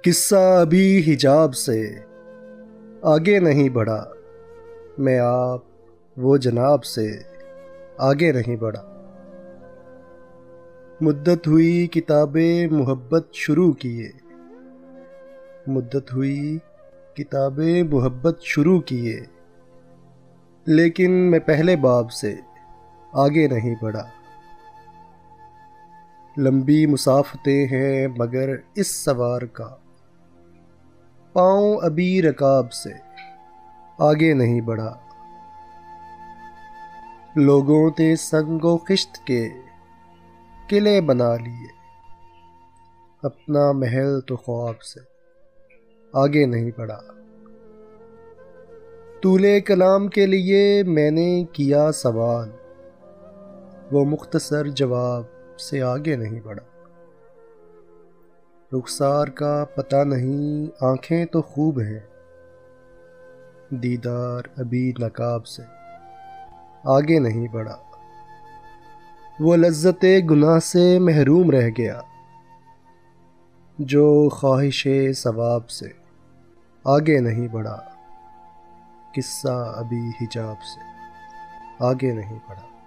قصہ ابھی حجاب سے آگے نہیں بڑھا، میں آپ وہ جناب سے آگے نہیں بڑھا۔ مدت ہوئی کتاب محبت شروع کیے، مدت ہوئی کتاب محبت شروع کیے، لیکن میں پہلے باب سے آگے نہیں بڑھا۔ لمبی مسافتیں ہیں مگر اس سوار کا پاؤں ابھی رکاب سے آگے نہیں بڑھا۔ لوگوں نے سنگ و خشت کے قلعے بنا لیے، اپنا محل تو خواب سے آگے نہیں بڑھا۔ طول کلام کے لیے میں نے کیا سوال، وہ مختصر جواب سے آگے نہیں بڑھا۔ رخسار کا پتہ نہیں، آنکھیں تو خوب ہیں، دیدار ابھی نقاب سے آگے نہیں بڑھا۔ وہ لذت گناہ سے محروم رہ گیا، جو خواہش ثواب سے آگے نہیں بڑھا۔ قصہ ابھی حجاب سے آگے نہیں بڑھا۔